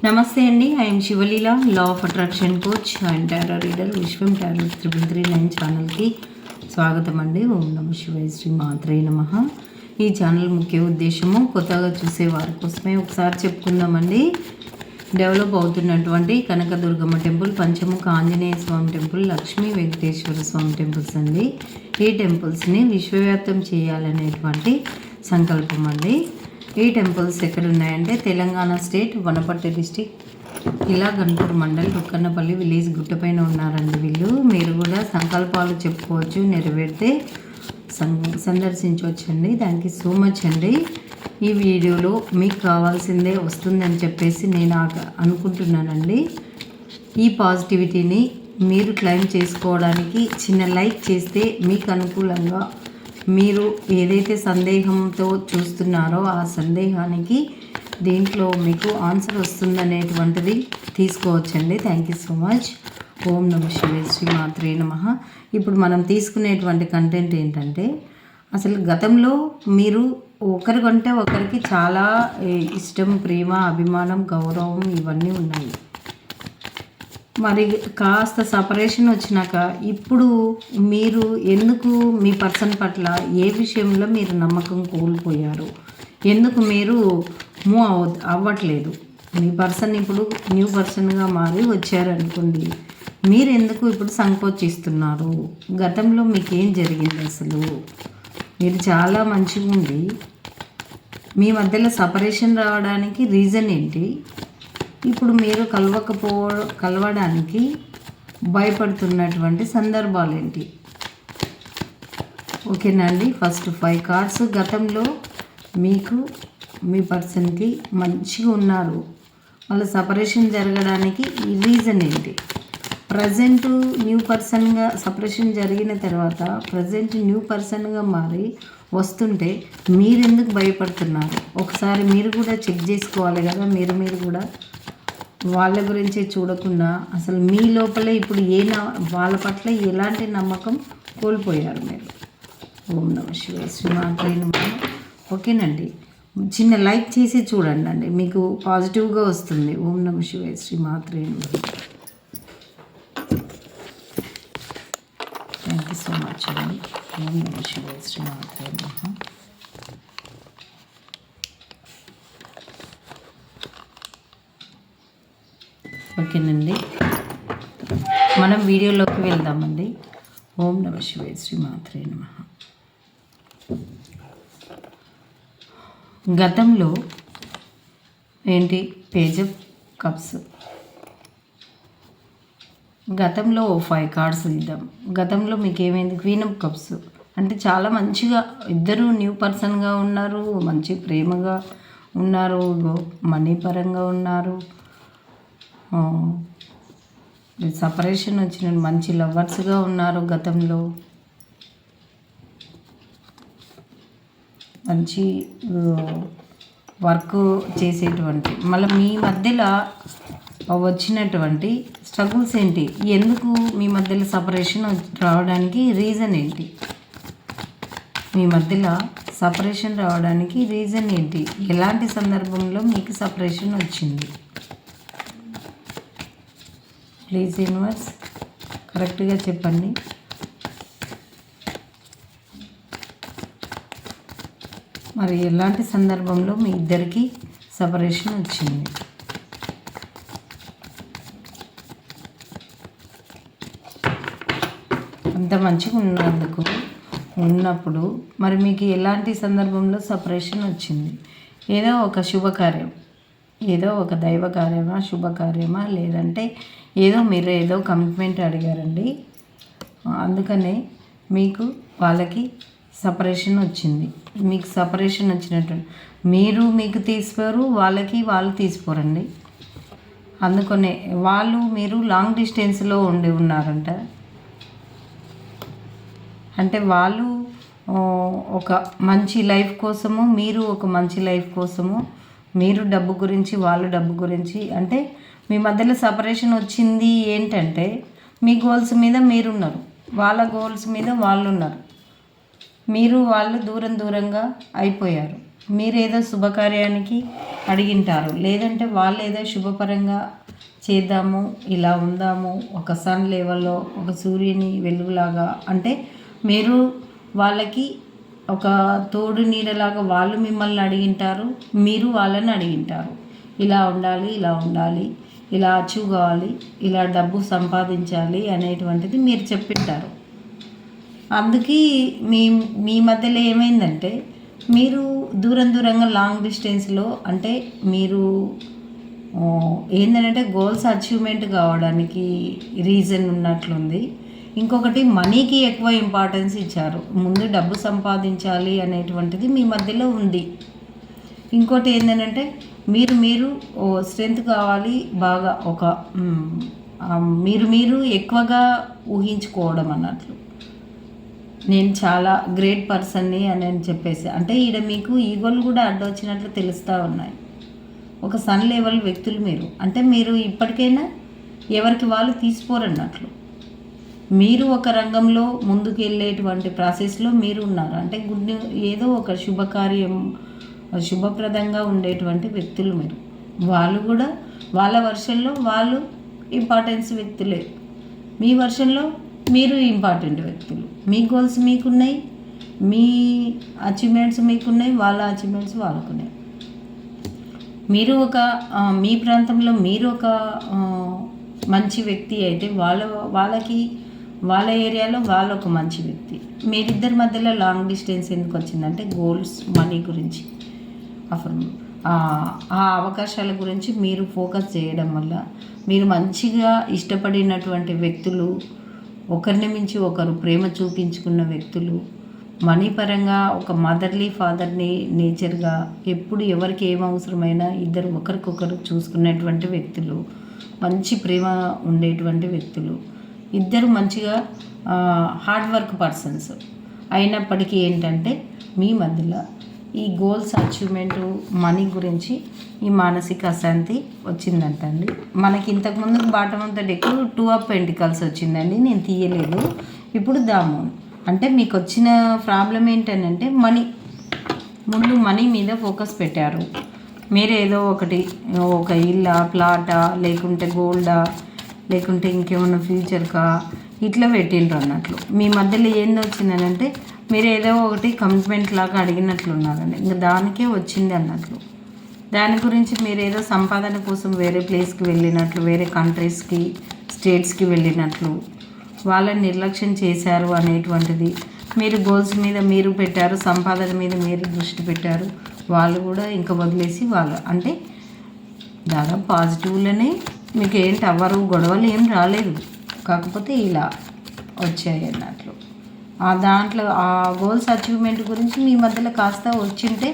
నమస్తే అండి. I'm Sivaleela, law of attraction coach and tarot reader. Vishwam tarot 339 ఛానల్కి స్వాగతం అండి. ఓం నమ శివాయ, శ్రీ మాత్రే నమః. ఈ ఛానల్ ముఖ్య ఉద్దేశము కొత్తగా చూసే వారి కోసమే ఒకసారి చెప్పుకుందామండి. డెవలప్ అవుతున్నటువంటి కనకదుర్గమ్మ టెంపుల్, పంచముఖ ఆంజనేయ స్వామి టెంపుల్, లక్ష్మీ వెంకటేశ్వర స్వామి టెంపుల్స్ అండి. ఈ టెంపుల్స్ని విశ్వవ్యాప్తం చేయాలనేటువంటి సంకల్పం అండి. ఈ టెంపుల్స్ ఎక్కడ ఉన్నాయంటే తెలంగాణ స్టేట్, వనపర్తి డిస్టిక్, ఇలా గన్పూర్ మండల్, రుక్కన్నపల్లి విలేజ్ గుట్టపైన ఉన్నారండి వీళ్ళు. మీరు కూడా సంకల్పాలు చెప్పుకోవచ్చు, నెరవేరితే సందర్శించవచ్చండి. థ్యాంక్ యూ సో మచ్ అండి. ఈ వీడియోలో మీకు కావాల్సిందే వస్తుందని చెప్పేసి నేను అనుకుంటున్నానండి. ఈ పాజిటివిటీని మీరు క్లెయిమ్ చేసుకోవడానికి చిన్న లైక్ చేస్తే మీకు అనుకూలంగా మీరు ఏదైతే సందేహంతో చూస్తున్నారో ఆ సందేహానికి దీంట్లో మీకు ఆన్సర్ వస్తుందనేటువంటిది తీసుకోవచ్చండి. Thank you so much. ఓం నమ శివాయ, శ్రీ మాత్రే నమః. ఇప్పుడు మనం తీసుకునేటువంటి కంటెంట్ ఏంటంటే, అసలు గతంలో మీరు ఒకరికంటే ఒకరికి చాలా ఇష్టం, ప్రేమ, అభిమానం, గౌరవం ఇవన్నీ ఉన్నాయి. మరి కాస్త సపరేషన్ వచ్చినాక ఇప్పుడు మీరు ఎందుకు మీ పర్సన్ పట్ల ఏ విషయంలో మీరు నమ్మకం కోల్పోయారు, ఎందుకు మీరు మూవ్ అవ్వట్లేదు? మీ పర్సన్ ఇప్పుడు న్యూ పర్సన్గా మారి వచ్చారనుకోండి, మీరు ఎందుకు ఇప్పుడు సంకోచిస్తున్నారు? గతంలో మీకు ఏం జరిగింది? అసలు మీరు చాలా మంచిగా ఉండి మీ మధ్యలో సపరేషన్ రావడానికి రీజన్ ఏంటి? ఇప్పుడు మీరు కలవడానికి భయపడుతున్నటువంటి సందర్భాలు ఏంటి? ఓకేనా అండి. First 5 cards. గతంలో మీకు మీ పర్సన్కి మంచిగా ఉన్నారు, వాళ్ళ సపరేషన్ జరగడానికి రీజన్ ఏంటి? ప్రజెంట్ న్యూ పర్సన్గా సపరేషన్ జరిగిన తర్వాత ప్రజెంట్ న్యూ పర్సన్గా మారి వస్తుంటే మీరు ఎందుకు భయపడుతున్నారు? ఒకసారి మీరు కూడా చెక్ చేసుకోవాలి కదా. మీరు కూడా వాళ్ళ గురించి చూడకుండా అసలు మీ లోపలే ఇప్పుడు వాళ్ళ పట్ల ఎలాంటి నమ్మకం కోల్పోయారు మీరు? ఓం నమ శివాయ, శ్రీ మాత్రే నమః. ఓకేనండి. చిన్న లైక్ చేసి చూడండి అండి, మీకు పాజిటివ్గా వస్తుంది. ఓం నమ శివాయ, శ్రీ మాత్రే నమః. థ్యాంక్ యూ సో మచ్ అండి. ఓం నమ శివాయ, శ్రీ మాత్రే నమః. ఓకేనండి, మనం వీడియోలోకి వెళ్దామండి. ఓం నమ శివాయ, శ్రీ మాత్రే నమః. గతంలో ఏంటి? Page of cups. గతంలో 5 కార్డ్స్ ఇద్దాం. గతంలో మీకు ఏమైంది? Queen of cups. అంటే చాలా మంచిగా ఇద్దరు న్యూ పర్సన్గా ఉన్నారు, మంచి ప్రేమగా ఉన్నారు, మనీ పరంగా ఉన్నారు, సపరేషన్ వచ్చిన మంచి లవర్స్గా ఉన్నారు. గతంలో మంచి వర్క్ చేసేటువంటి, మళ్ళీ మీ మధ్యలో వచ్చినటువంటి స్ట్రగుల్స్ ఏంటి? ఎందుకు మీ మధ్యలో సపరేషన్ రావడానికి రీజన్ ఏంటి? మీ మధ్యలో సపరేషన్ రావడానికి రీజన్ ఏంటి? ఎలాంటి సందర్భంలో మీకు సపరేషన్ వచ్చింది? ప్లీజ్ యూనివర్స్ కరెక్ట్గా చెప్పండి. మరి ఎలాంటి సందర్భంలో మీ ఇద్దరికి సపరేషన్ వచ్చింది? అంత మంచిగా ఉన్నప్పుడు మరి మీకు ఎలాంటి సందర్భంలో సపరేషన్ వచ్చింది? ఏదో ఒక శుభకార్యం, ఏదో ఒక దైవ కార్యమా, శుభకార్యమా, లేదంటే మీరు ఏదో కమిట్మెంట్ అడిగారండి, అందుకనే వాళ్ళకి సపరేషన్ వచ్చింది. మీకు సపరేషన్ వచ్చినట్టు మీకు తీసిపోరు, వాళ్ళు తీసిపోరండి. అందుకనే మీరు లాంగ్ డిస్టెన్స్లో ఉన్నారంట. అంటే వాళ్ళు ఒక మంచి లైఫ్ కోసము, మీరు ఒక మంచి లైఫ్ కోసము, మీరు డబ్బు గురించి, వాళ్ళు డబ్బు గురించి, అంటే మీ మధ్యలో సపరేషన్ వచ్చింది ఏంటంటే మీ గోల్స్ మీద మీరున్నారు, వాళ్ళ గోల్స్ మీద వాళ్ళు ఉన్నారు, వాళ్ళు దూరంగా అయిపోయారు. మీరేదో శుభకార్యానికి అడిగింటారు, లేదంటే వాళ్ళు ఏదో శుభపరంగా చేద్దాము, ఇలా ఉందాము, ఒక సన్ లెవెల్లో, ఒక సూర్యుని వెలుగులాగా, అంటే మీరు వాళ్ళకి ఒక తోడు నీడలాగా వాళ్ళు మిమ్మల్ని అడిగింటారు, మీరు వాళ్ళని అడిగింటారు. ఇలా ఉండాలి, ఇలా ఉండాలి, ఇలా అచీవ్ కావాలి, ఇలా డబ్బు సంపాదించాలి అనేటువంటిది మీరు చెప్పింటారు. అందుకే మీ మీ మధ్యలో ఏమైందంటే, మీరు దూరంగా లాంగ్ డిస్టెన్స్లో, అంటే మీరు ఏంటంటే గోల్స్ అచీవ్మెంట్ కావడానికి రీజన్ ఉన్నట్లుంది. ఇంకొకటి మనీకి ఎక్కువ ఇంపార్టెన్స్ ఇచ్చారు. ముందు డబ్బు సంపాదించాలి అనేటువంటిది మీ మధ్యలో ఉంది. ఇంకోటి ఏంటంటే మీరు స్ట్రెంత్ కావాలి బాగా, ఒక మీరు ఎక్కువగా ఊహించుకోవడం అన్నట్లు. నేను చాలా గ్రేట్ పర్సన్ని అని చెప్పేసి, అంటే ఈడ మీకు ఈగోలు కూడా అడ్డొచ్చినట్లు తెలుస్తూ ఉన్నాయి. ఒక సన్ లెవెల్ వ్యక్తులు మీరు, అంటే మీరు ఇప్పటికైనా ఎవరికి వాళ్ళు తీసిపోరన్నట్లు. మీరు ఒక రంగంలో ముందుకు వెళ్ళేటువంటి ప్రాసెస్లో మీరు ఉన్నారు. అంటే ఏదో ఒక శుభకార్యం, శుభప్రదంగా ఉండేటువంటి వ్యక్తులు మీరు. వాళ్ళు కూడా వాళ్ళ వర్షన్లో వాళ్ళు ఇంపార్టెన్స్ వ్యక్తులే, మీ వర్షన్లో మీరు ఇంపార్టెంట్ వ్యక్తులు. మీ గోల్స్ మీకున్నాయి, మీ అచీవ్మెంట్స్ మీకున్నాయి, వాళ్ళ అచీవ్మెంట్స్ వాళ్ళకున్నాయి. మీరు మీ ప్రాంతంలో మీరు ఒక మంచి వ్యక్తి అయితే వాళ్ళ ఏరియాలో వాళ్ళు ఒక మంచి వ్యక్తి. మీరిద్దరి మధ్యలో లాంగ్ డిస్టెన్స్ ఎందుకు వచ్చిందంటే గోల్స్, మనీ గురించి, ఆ అవకాశాల గురించి మీరు ఫోకస్ చేయడం వల్ల, మీరు మంచిగా ఇష్టపడినటువంటి వ్యక్తులు, ఒకరిని మించి ఒకరు ప్రేమ చూపించుకున్న వ్యక్తులు, మనీ పరంగా ఒక మదర్లీ ఫాదర్ని నేచర్గా ఎప్పుడు ఎవరికి ఏం అవసరమైనా ఇద్దరు ఒకరికొకరు చూసుకునేటువంటి వ్యక్తులు, మంచి ప్రేమ ఉండేటువంటి వ్యక్తులు, ఇద్దరు మంచిగా హార్డ్ వర్క్ పర్సన్స్ అయినప్పటికీ ఏంటంటే మీ మధ్యలో ఈ గోల్స్ అచీవ్మెంట్, మనీ గురించి ఈ మానసిక అశాంతి వచ్చిందంటండి. మనకి ఇంతకుముందు bottom of the deck 2 of pentacles వచ్చిందండి, నేను తీయలేదు. ఇప్పుడు దాము, అంటే మీకు వచ్చిన ప్రాబ్లం ఏంటంటే ముందు మనీ మీద ఫోకస్ పెట్టారు. మీరు ఏదో ఒక ఇల్లా, ప్లాటా, లేకుంటే గోల్డా, లేకుంటే ఇంకేమన్నా ఫ్యూచర్కా ఇట్లా పెట్టిండ్రు అన్నట్లు. మీ మధ్యలో ఏందో వచ్చిందనంటే మీరు ఏదో ఒకటి కమిట్మెంట్ లాగా అడిగినట్లున్నారండి, ఇంకా దానికే వచ్చింది అన్నట్లు. దాని గురించి మీరు ఏదో సంపాదన కోసం వేరే ప్లేస్కి వెళ్ళినట్లు, వేరే కంట్రీస్కి, స్టేట్స్కి వెళ్ళినట్లు, వాళ్ళని నిర్లక్ష్యం చేశారు అనేటువంటిది. మీరు గోల్స్ మీద మీరు పెట్టారు, సంపాదన మీద మీరు దృష్టి పెట్టారు, వాళ్ళు కూడా ఇంకా వదిలేసి అంటే దాదాపు పాజిటివ్లోనే మీకు ఏంటి అవ్వరు, గొడవలు ఏం రాలేదు, కాకపోతే ఇలా వచ్చాయి అన్నట్లు. దాంట్లో ఆ గోల్స్ అచీవ్మెంట్ గురించి మీ మధ్యలో కాస్త వచ్చింటే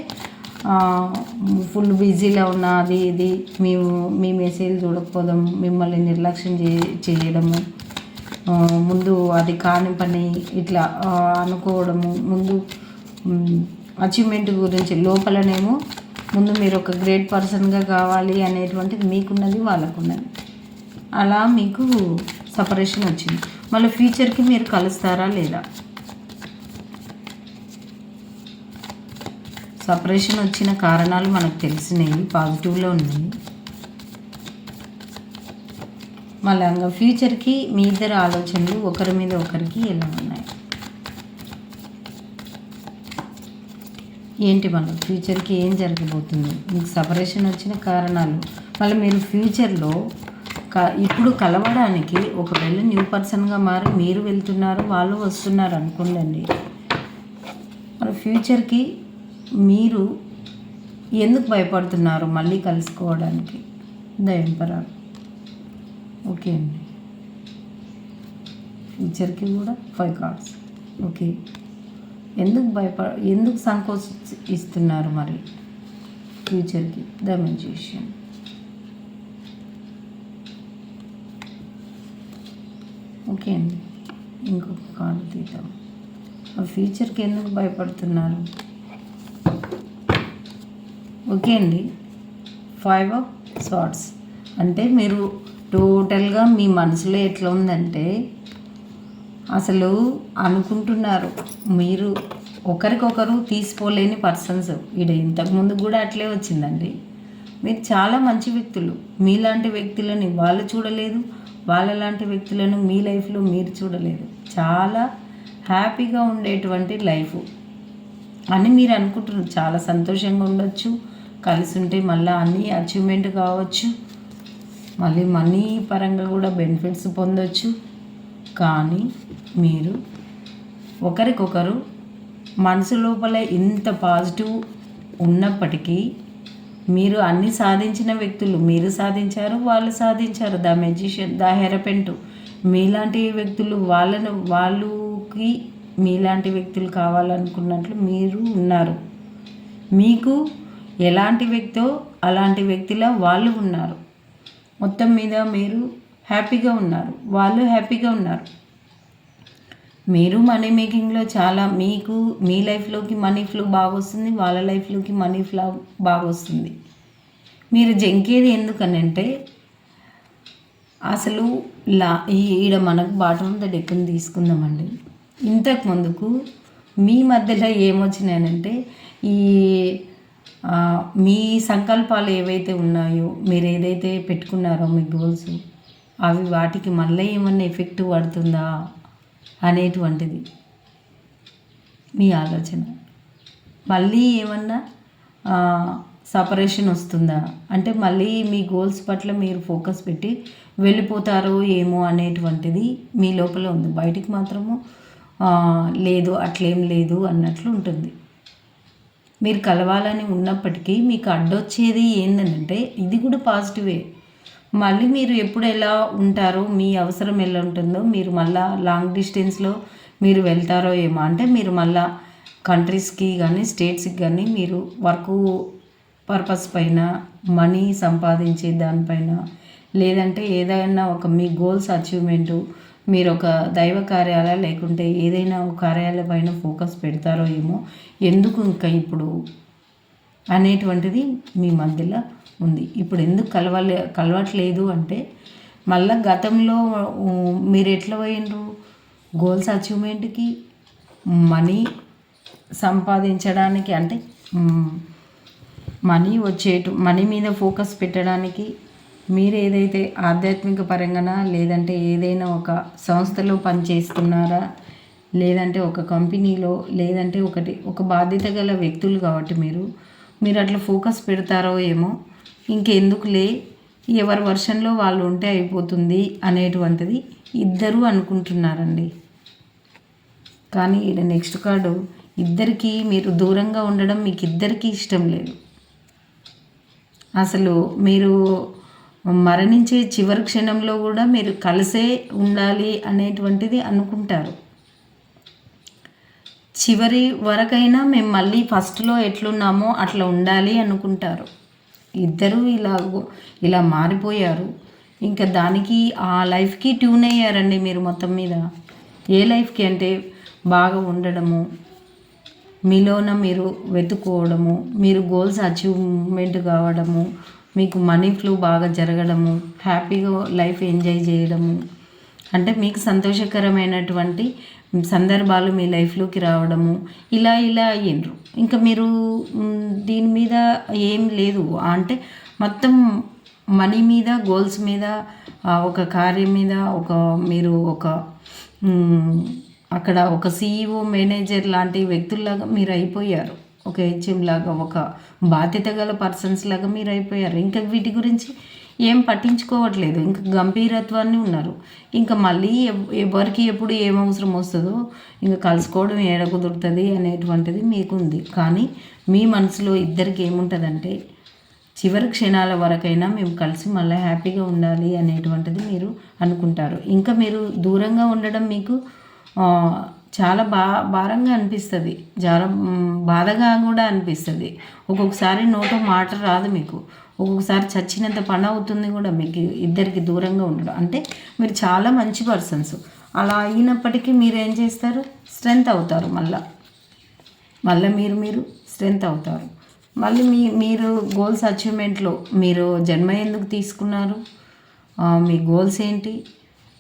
ఫుల్ బిజీలో ఉన్న అది ఇది మీ మెసేజ్ చూడకపోవడం, మిమ్మల్ని నిర్లక్ష్యం చేయడము, ముందు అది కాని పని ఇట్లా అనుకోవడము, ముందు అచీవ్మెంట్ గురించి లోపలనేమో ముందు మీరు ఒక గ్రేట్ పర్సన్గా కావాలి అనేటువంటిది మీకున్నది, వాళ్ళకున్నది. అలా మీకు సపరేషన్ వచ్చింది. మళ్ళీ ఫ్యూచర్కి మీరు కలుస్తారా లేదా? సపరేషన్ వచ్చిన కారణాలు మనకు తెలిసినవి, పాజిటివ్లో ఉన్నాయి. మళ్ళీ ఇంకా ఫ్యూచర్కి మీ ఇద్దరు ఆలోచనలు ఒకరి మీద ఒకరికి ఎలా ఉన్నాయి, ఏంటి మళ్ళీ ఫ్యూచర్కి ఏం జరగబోతుంది, మీకు సపరేషన్ వచ్చిన కారణాలు. మళ్ళీ మీరు ఫ్యూచర్లో ఇప్పుడు కలవడానికి ఒకవేళ న్యూ పర్సన్గా మారి మీరు వెళ్తున్నారు, వాళ్ళు వస్తున్నారు అనుకోండి. మరి ఫ్యూచర్కి మీరు ఎందుకు భయపడుతున్నారు మళ్ళీ కలుసుకోవడానికి? The emperor. ఓకే అండి, ఫ్యూచర్కి కూడా 5 కార్డ్స్. ఓకే, ఎందుకు సంకోచిస్తున్నారు మరి ఫ్యూచర్కి? The magician. ఓకే అండి, ఇంకొక కార్డు తీద్దాం. ఫ్యూచర్కి ఎందుకు భయపడుతున్నారు? ఓకే అండి, 5 ఆఫ్ స్వార్డ్స్. అంటే మీరు టోటల్గా మీ మనసులో ఎట్లా ఉందంటే అసలు అనుకుంటున్నారు మీరు ఒకరికొకరు తీసిపోలేని పర్సన్స్. ఇంతకుముందు కూడా అట్లే వచ్చిందండి. మీరు చాలా మంచి వ్యక్తులు. మీలాంటి వ్యక్తులని వాళ్ళు చూడలేదు, వాళ్ళలాంటి వ్యక్తులను మీ లైఫ్లో మీరు చూడలేదు. చాలా హ్యాపీగా ఉండేటువంటి లైఫ్ అని మీరు అనుకుంటున్నారు. చాలా సంతోషంగా ఉండొచ్చు, కలిసి ఉంటే మళ్ళీ అన్నీ అచీవ్మెంట్ కావచ్చు, మళ్ళీ మనీ పరంగా కూడా బెనిఫిట్స్ పొందొచ్చు. కానీ మీరు ఒకరికొకరు మనసు లోపల ఇంత పాజిటివ్ ఉన్నప్పటికీ మీరు అన్నీ సాధించిన వ్యక్తులు. మీరు సాధించారు, వాళ్ళు సాధించారు. The magician, the hierophant. మీలాంటి వ్యక్తులు వాళ్ళకి మీలాంటి వ్యక్తులు కావాలనుకున్నట్లు మీరు ఉన్నారు. మీకు ఎలాంటి వ్యక్తో అలాంటి వ్యక్తిలా వాళ్ళు ఉన్నారు. మొత్తం మీద మీరు హ్యాపీగా ఉన్నారు, వాళ్ళు హ్యాపీగా ఉన్నారు. మీరు మనీ మేకింగ్లో చాలా మీ లైఫ్లోకి మనీ ఫ్లో బాగా వస్తుంది, వాళ్ళ లైఫ్లోకి మనీ ఫ్లో బాగా వస్తుంది. మీరు జంకేది ఎందుకనంటే అసలు ఈడ మనకు బాటమ్ ఆఫ్ ద డెక్ని తీసుకుందామండి. ఇంతకు ముందుకు మీ మధ్యలో ఏమొచ్చినాయనంటే మీ సంకల్పాలు ఏవైతే ఉన్నాయో, మీరు ఏదైతే పెట్టుకున్నారో మీ గోల్స్, అవి వాటికి మళ్ళీ ఏమన్నా ఎఫెక్ట్ పడుతుందా అనేటువంటిది మీ ఆలోచన. మళ్ళీ ఏమన్నా సపరేషన్ వస్తుందా అంటే మళ్ళీ మీ గోల్స్ పట్ల మీరు ఫోకస్ పెట్టి వెళ్ళిపోతారో ఏమో అనేటువంటిది మీ లోపల ఉంది. బయటికి మాత్రము లేదు, అట్లేం లేదు అన్నట్లు ఉంటుంది. మీరు కలవాలని ఉన్నప్పటికీ మీకు అడ్డొచ్చేది ఏంటంటే ఇది కూడా పాజిటివే. మళ్ళీ మీరు ఎప్పుడు ఎలా ఉంటారో, మీ అవసరం ఎలా ఉంటుందో, మీరు మళ్ళీ లాంగ్ డిస్టెన్స్లో మీరు వెళ్తారో ఏమో. అంటే మీరు మళ్ళీ కంట్రీస్కి కానీ స్టేట్స్కి కానీ మీరు వర్క్ పర్పస్ పైన, మనీ సంపాదించే దానిపైన, లేదంటే ఏదైనా ఒక మీ గోల్స్ అచీవ్మెంటు, మీరు ఒక దైవ కార్యాలయం లేకుంటే ఏదైనా ఒక కార్యాలయం పైన ఫోకస్ పెడతారో ఏమో. ఎందుకు ఇంకా ఇప్పుడు అనేటువంటిది మీ మధ్యలో ఉంది. ఇప్పుడు ఎందుకు కలవట్లేదు అంటే మళ్ళీ గతంలో మీరు ఎట్లా పోయినరు, గోల్స్ అచీవ్మెంట్కి, మనీ సంపాదించడానికి, అంటే మనీ మీద ఫోకస్ పెట్టడానికి మీరు ఏదైతే ఆధ్యాత్మిక పరంగానా, లేదంటే ఏదైనా ఒక సంస్థలో పనిచేస్తున్నారా, లేదంటే ఒక కంపెనీలో, లేదంటే ఒక బాధ్యత గల వ్యక్తులు కాబట్టి మీరు అట్లా ఫోకస్ పెడతారో ఏమో. ఇంకెందుకులే, ఎవరి వర్షన్లో వాళ్ళు ఉంటే అయిపోతుంది అనేటువంటిది ఇద్దరు అనుకుంటున్నారండి. కానీ ఈడ నెక్స్ట్ కార్డు, ఇద్దరికీ మీరు దూరంగా ఉండడం మీకు ఇద్దరికీ ఇష్టం లేదు. అసలు మీరు మరణించే చివరి క్షణంలో కూడా మీరు కలిసే ఉండాలి అనేటువంటిది అనుకుంటారు. చివరి వరకైనా మేము మళ్ళీ ఫస్ట్లో ఎట్లున్నామో అట్లా ఉండాలి అనుకుంటారు. ఇద్దరు ఇలా మారిపోయారు. ఇంకా దానికి ఆ లైఫ్కి ట్యూన్ అయ్యారండి మీరు మొత్తం మీద. ఏ లైఫ్కి అంటే బాగా ఉండడము, మీలోన మీరు వెతుక్కోవడము, మీరు గోల్స్ అచీవ్మెంట్ కావడము, మీకు మనీ ఫ్లో బాగా జరగడము, హ్యాపీగా లైఫ్ ఎంజాయ్ చేయడము, అంటే మీకు సంతోషకరమైనటువంటి సందర్భాలు మీ లైఫ్లోకి రావడము, ఇలా అయ్యిండ్రు. ఇంకా మీరు దీని మీద ఏం లేదు అంటే మొత్తం మనీ మీద, గోల్స్ మీద, ఒక కార్యం మీద, మీరు అక్కడ ఒక CEO, మేనేజర్ లాంటి వ్యక్తుల్లాగా మీరు అయిపోయారు. ఒక హెచ్ఎం లాగా, ఒక బాధ్యత గల పర్సన్స్ లాగా మీరు అయిపోయారు. ఇంకా వీటి గురించి ఏం పట్టించుకోవట్లేదు. ఇంకా గంభీరత్వాన్ని ఉన్నారు. ఇంకా మళ్ళీ ఎవరికి ఎప్పుడు ఏం అవసరం వస్తుందో ఇంకా కలుసుకోవడం ఏడ కుదురుతుంది అనేటువంటిది మీకుంది. కానీ మీ మనసులో ఇద్దరికి ఏముంటుందంటే చివరి క్షణాల వరకైనా మేము కలిసి మళ్ళీ హ్యాపీగా ఉండాలి అనేటువంటిది మీరు అనుకుంటారు. ఇంకా మీరు దూరంగా ఉండడం మీకు చాలా భారంగా అనిపిస్తుంది, చాలా బాధగా కూడా అనిపిస్తుంది. ఒక్కొక్కసారి నోట మాట రాదు మీకు, ఒక్కొక్కసారి చచ్చినంత పని అవుతుంది కూడా మీకు ఇద్దరికి దూరంగా ఉండడం. అంటే మీరు చాలా మంచి పర్సన్స్. అలా అయినప్పటికీ మీరు ఏం చేస్తారు, స్ట్రెంగ్త్ అవుతారు. మళ్ళీ మీరు స్ట్రెంగ్త్ అవుతారు. మళ్ళీ మీరు గోల్స్ అచీవ్మెంట్లో మీరు జన్మ ఎందుకు తీసుకున్నారు, మీ గోల్స్ ఏంటి,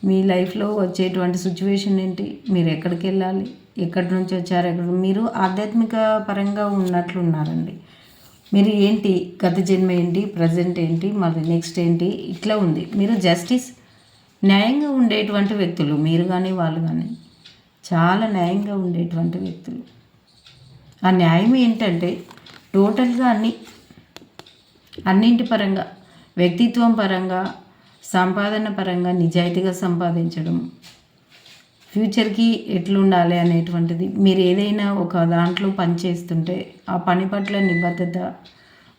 మీ లైఫ్లో వచ్చేటువంటి సిచ్యువేషన్ ఏంటి, మీరు ఎక్కడికి వెళ్ళాలి, ఎక్కడి నుంచి వచ్చారు, మీరు ఆధ్యాత్మిక పరంగా ఉన్నట్లున్నారండి. మీరు ఏంటి, గత జన్మ ఏంటి, ప్రజెంట్ ఏంటి, మళ్ళీ నెక్స్ట్ ఏంటి, ఇట్లా ఉంది. మీరు జస్టిస్, న్యాయంగా ఉండేటువంటి వ్యక్తులు, మీరు కానీ వాళ్ళు కానీ చాలా న్యాయంగా ఉండేటువంటి వ్యక్తులు. ఆ న్యాయం ఏంటంటే టోటల్గా అన్నింటి పరంగా, వ్యక్తిత్వం పరంగా, సంపాదన పరంగా నిజాయితీగా సంపాదించడం, ఫ్యూచర్కి ఎట్లుండాలి అనేటువంటిది. మీరు ఏదైనా ఒక దాంట్లో పని చేస్తుంటే ఆ పని పట్ల నిబద్ధత,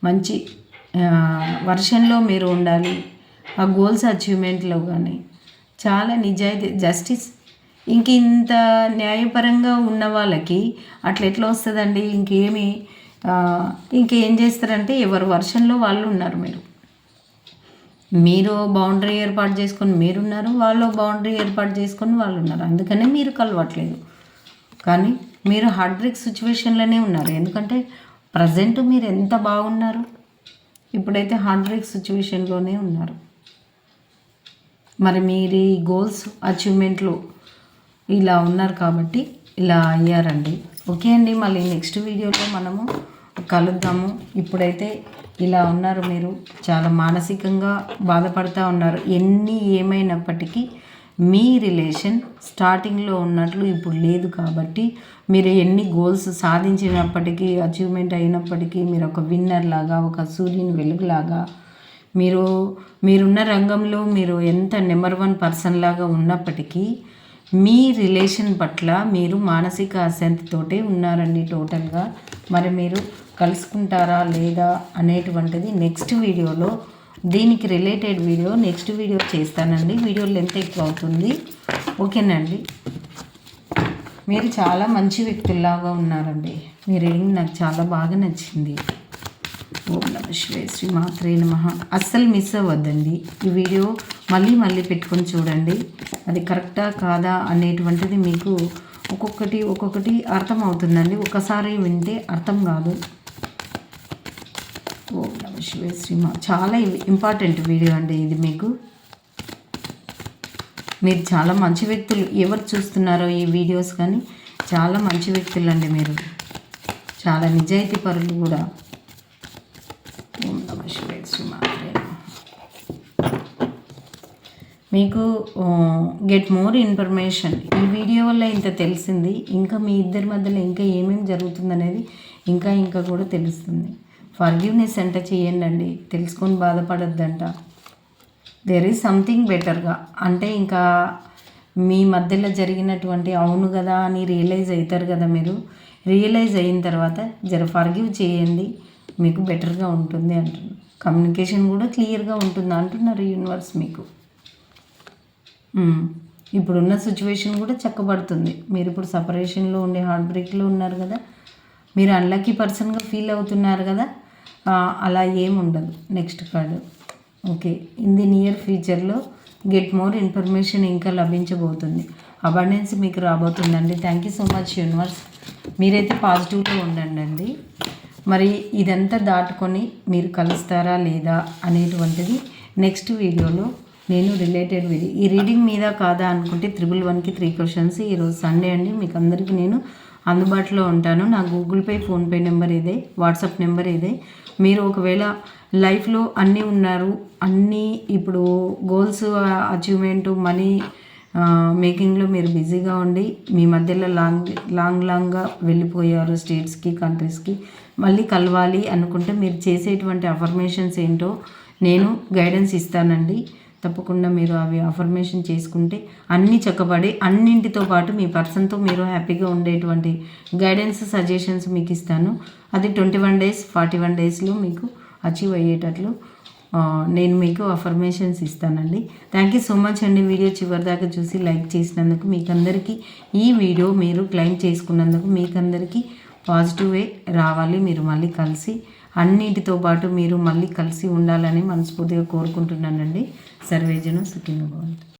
మంచి వర్షన్లో మీరు ఉండాలి. ఆ గోల్స్ అచీవ్మెంట్లో కానీ చాలా నిజాయితీ, జస్టిస్. ఇంత న్యాయపరంగా ఉన్న వాళ్ళకి అట్లా ఎట్లా వస్తుందండి? ఇంకేం చేస్తారంటే ఎవరు వర్షన్లో వాళ్ళు ఉన్నారు. మీరు బౌండరీ ఏర్పాటు చేసుకొని మీరున్నారు, వాళ్ళు బౌండరీ ఏర్పాటు చేసుకొని వాళ్ళు ఉన్నారు. అందుకనే మీరు కలవట్లేదు. కానీ మీరు హార్ట్ బ్రేక్ సిచ్యువేషన్లోనే ఉన్నారు. ఎందుకంటే ప్రజెంట్ మీరు ఎంత బాగున్నారు, ఇప్పుడైతే హార్ట్ బ్రేక్ సిచ్యువేషన్లోనే ఉన్నారు. మరి మీరు ఈ గోల్స్ అచీవ్మెంట్లో ఇలా ఉన్నారు కాబట్టి ఇలా అయ్యారండి. ఓకే అండి, మళ్ళీ నెక్స్ట్ వీడియోలో మనము కలుద్దాము. ఇప్పుడైతే ఇలా ఉన్నారు. మీరు చాలా మానసికంగా బాధపడుతూ ఉన్నారు. ఏమైనప్పటికీ మీ రిలేషన్ స్టార్టింగ్లో ఉన్నట్లు ఇప్పుడు లేదు. కాబట్టి మీరు ఎన్ని గోల్స్ సాధించినప్పటికీ, అచీవ్మెంట్ అయినప్పటికీ మీరు ఒక విన్నర్ లాగా, ఒక సూర్యుని వెలుగులాగా, మీరున్న రంగంలో మీరు ఎంత నెంబర్ 1 పర్సన్ లాగా ఉన్నప్పటికీ మీ రిలేషన్ పట్ల మీరు మానసిక అశాంతితోటే ఉన్నారండి టోటల్గా. మరి మీరు కలుసుకుంటారా లేదా అనేటువంటిది నెక్స్ట్ వీడియోలో, దీనికి రిలేటెడ్ వీడియో నెక్స్ట్ వీడియో చేస్తానండి. వీడియో లెంత్ ఎక్కువ అవుతుంది. ఓకేనండి, మీరు చాలా మంచి వ్యక్తుల్లాగా ఉన్నారండి. మీ రీడింగ్ నాకు చాలా బాగా నచ్చింది. ఓం నమః శివాయ, శ్రీ మాత్రే నమః. అస్సలు మిస్ అవ్వద్దండి ఈ వీడియో. మళ్ళీ పెట్టుకొని చూడండి. అది కరెక్టా కాదా అనేటువంటిది మీకు ఒక్కొక్కటి అర్థం అవుతుందండి. ఒకసారి వింటే అర్థం కాదు. ఓం నమః శివాయ, చాలా ఇంపార్టెంట్ వీడియో అండి ఇది. మీరు చాలా మంచి వ్యక్తులు. ఎవరు చూస్తున్నారో ఈ వీడియోస్ కానీ చాలా మంచి వ్యక్తులు అండి. మీరు చాలా నిజాయితీ పరులు కూడా. ఓం నమః శివాయ, మీకు గెట్ మోర్ ఇన్ఫర్మేషన్. ఈ వీడియో వల్ల ఇంత తెలిసింది. ఇంకా మీ ఇద్దరి మధ్యలో ఇంకా ఏమేమి జరుగుతుందనేది ఇంకా కూడా తెలుస్తుంది. ఫర్గివ్నెస్ అంటే చేయండి, తెలుసుకొని బాధపడొద్దంట. దేర్ ఈజ్ సంథింగ్ బెటర్గా, అంటే ఇంకా మీ మధ్యలో జరిగినటువంటి అవును కదా అని రియలైజ్ అవుతారు కదా. మీరు రియలైజ్ అయిన తర్వాత ఫర్గివ్ చేయండి, మీకు బెటర్గా ఉంటుంది అంటున్నారు. కమ్యూనికేషన్ కూడా క్లియర్గా ఉంటుంది అంటున్నారు యూనివర్స్. మీకు ఇప్పుడున్న సిచ్యువేషన్ కూడా చక్కబడుతుంది. మీరు ఇప్పుడు సపరేషన్లో ఉండే హార్ట్ బ్రేక్లో ఉన్నారు కదా, మీరు అన్లక్కీ పర్సన్గా ఫీల్ అవుతున్నారు కదా, అలా ఏముండదు. Next card. Okay, in the near ఫ్యూచర్లో గెట్ మోర్ ఇన్ఫర్మేషన్ ఇంకా లభించబోతుంది. అబండెన్స్ మీకు రాబోతుందండి. Thank you so much universe. మీరైతే పాజిటివ్గా ఉండండి. మరి ఇదంతా దాటుకొని మీరు కలుస్తారా లేదా అనేటువంటిది నెక్స్ట్ వీడియోలో నేను రిలేటెడ్ వీడియో. ఈ రీడింగ్ మీద కాదా అనుకుంటే 111కి 3 క్వశ్చన్స్. ఈరోజు సండే అండి. మీకు అందరికీ నేను అందుబాటులో ఉంటాను. నా గూగుల్ పే, ఫోన్పే నెంబర్ ఇదే, వాట్సాప్ నెంబర్ ఇదే. మీరు ఒకవేళ లైఫ్లో అన్నీ ఉన్నారు, అన్నీ ఇప్పుడు గోల్స్ అచీవ్మెంట్, మనీ మేకింగ్లో మీరు బిజీగా ఉండి మీ మధ్యలో లాంగ్గా వెళ్ళిపోయారు స్టేట్స్కి, కంట్రీస్కి. మళ్ళీ కలవాలి అనుకుంటే మీరు చేసేటువంటి అఫర్మేషన్స్ ఏంటో నేను గైడెన్స్ ఇస్తానండి. తప్పకుండా మీరు అవి అఫర్మేషన్ చేసుకుంటే అన్నీ చక్కబడి, అన్నింటితో పాటు మీ పర్సన్తో మీరు హ్యాపీగా ఉండేటువంటి గైడెన్స్, సజెషన్స్ మీకు ఇస్తాను. అది 21 డేస్ 41 డేస్లో మీకు అచీవ్ అయ్యేటట్లు నేను మీకు అఫర్మేషన్స్ ఇస్తానండి. థ్యాంక్ యూ సో మచ్ అండి. వీడియో చివరిదాకా చూసి లైక్ చేసినందుకు మీకందరికీ, ఈ వీడియో మీరు క్లెయిమ్ చేసుకున్నందుకు మీకందరికీ పాజిటివే రావాలి. మీరు మళ్ళీ కలిసి అన్నింటితో పాటు మీరు మళ్ళీ కలిసి ఉండాలని మనస్ఫూర్తిగా కోరుకుంటున్నానండి. సర్వేజను సుఖినో భవంతు.